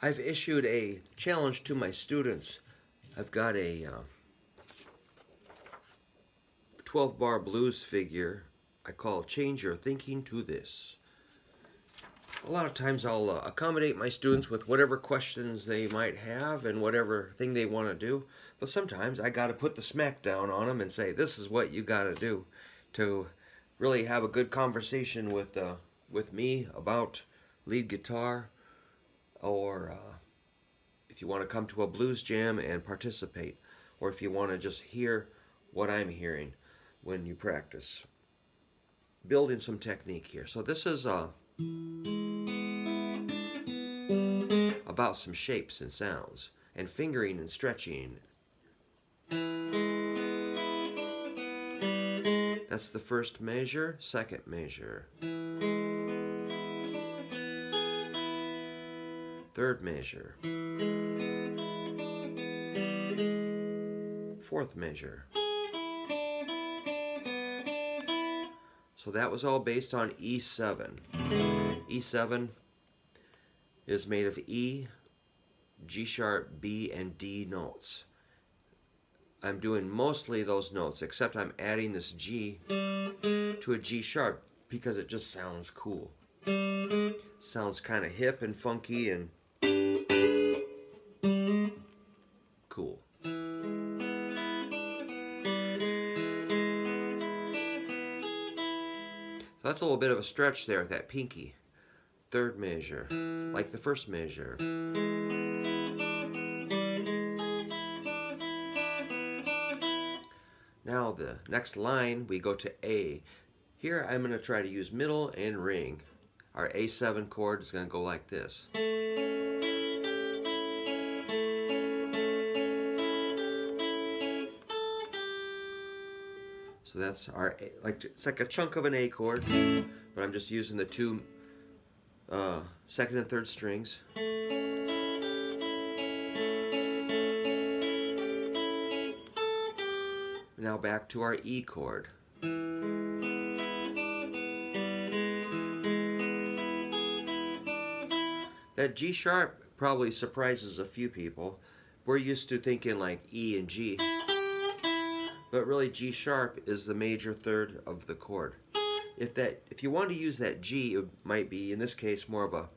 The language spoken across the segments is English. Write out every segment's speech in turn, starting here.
I've issued a challenge to my students. I've got a 12-bar blues figure I call Change Your Thinking to This. A lot of times I'll accommodate my students with whatever questions they might have and whatever thing they want to do. But sometimes I got to put the smack down on them and say, this is what you got to do to really have a good conversation with me about lead guitar, or if you want to come to a blues jam and participate, or if you want to just hear what I'm hearing when you practice. Building some technique here. So this is about some shapes and sounds and fingering and stretching. That's the first measure, second measure, third measure, fourth measure. So that was all based on E7. E7 is made of E, G sharp, B, and D notes. I'm doing mostly those notes, except I'm adding this G to a G sharp because it just sounds cool. Sounds kind of hip and funky and cool. So that's a little bit of a stretch there with that pinky. Third measure, like the first measure. Now the next line, we go to A. Here I'm going to try to use middle and ring. Our A7 chord is going to go like this. So that's our A, it's like a chunk of an A chord, but I'm just using the two second and third strings. Now back to our E chord. That G sharp probably surprises a few people. We're used to thinking like E and G, but really G sharp is the major third of the chord. If you want to use that G, it might be, in this case, more of a...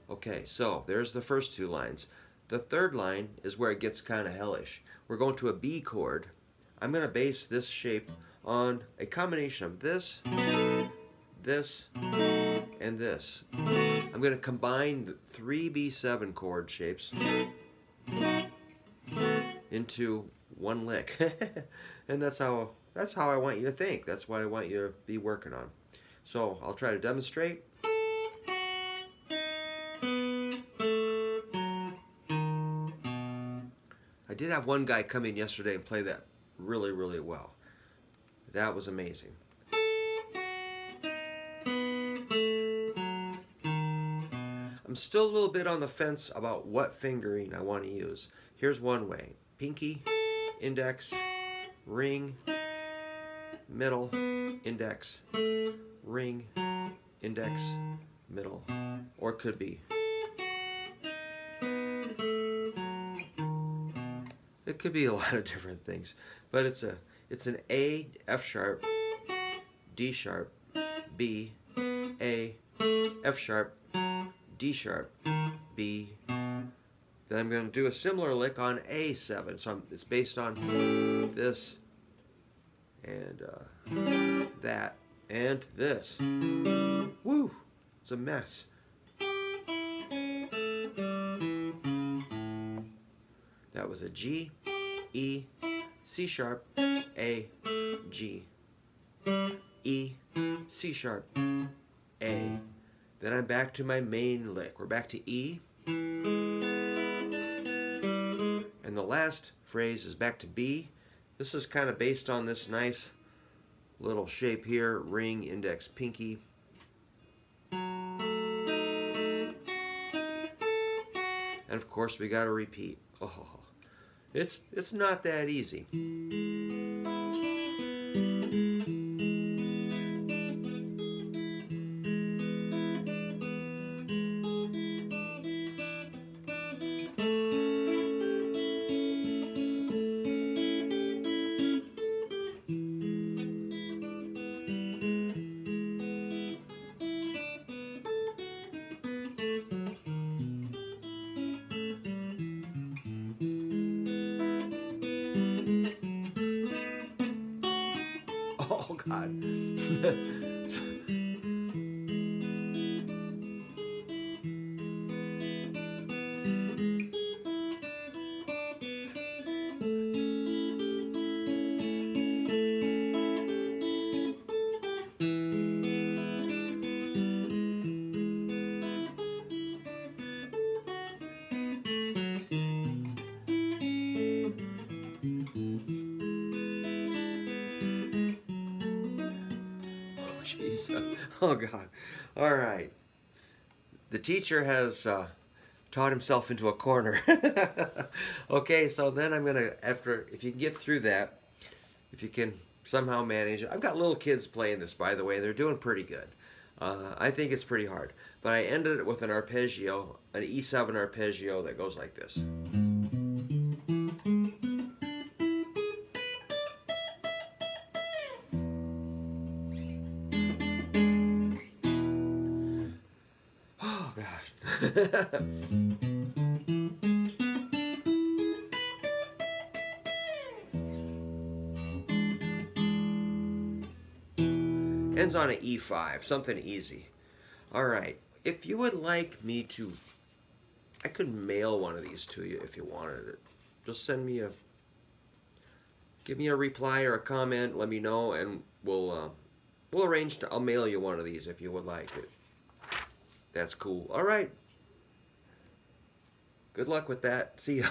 Okay, so there's the first two lines. The third line is where it gets kind of hellish. We're going to a B chord. I'm going to base this shape on a combination of this, this, and this. I'm going to combine the three B7 chord shapes into one lick. And that's how I want you to think. That's what I want you to be working on. So I'll try to demonstrate. I did have one guy come in yesterday and play that really, really well. That was amazing. I'm still a little bit on the fence about what fingering I want to use. Here's one way. Pinky, index, ring, middle, index, ring, index, middle. Or it could be. It could be a lot of different things, but it's an A, F sharp, D sharp, B, A, F sharp, D sharp, B. Then I'm going to do a similar lick on A7, so it's based on this and that and this. Woo! It's a mess. That was a G, E, C sharp, A, G, E, C sharp, A. Then I'm back to my main lick. We're back to E. And the last phrase is back to B. This is kind of based on this nice little shape here, ring, index, pinky. And of course we got to repeat. Oh. It's not that easy. God. Oh, jeez. Oh, God. All right. The teacher has taught himself into a corner. Okay, so then I'm going to, if you can get through that, if you can somehow manage it. I've got little kids playing this, by the way. They're doing pretty good. I think it's pretty hard. But I ended it with an arpeggio, an E7 arpeggio that goes like this. Oh, gosh. Ends on an E5, something easy. All right, if you would like me to, I could mail one of these to you if you wanted it. Just give me a reply or a comment, let me know, and we'll arrange I'll mail you one of these if you would like it. That's cool. All right. Good luck with that. See ya.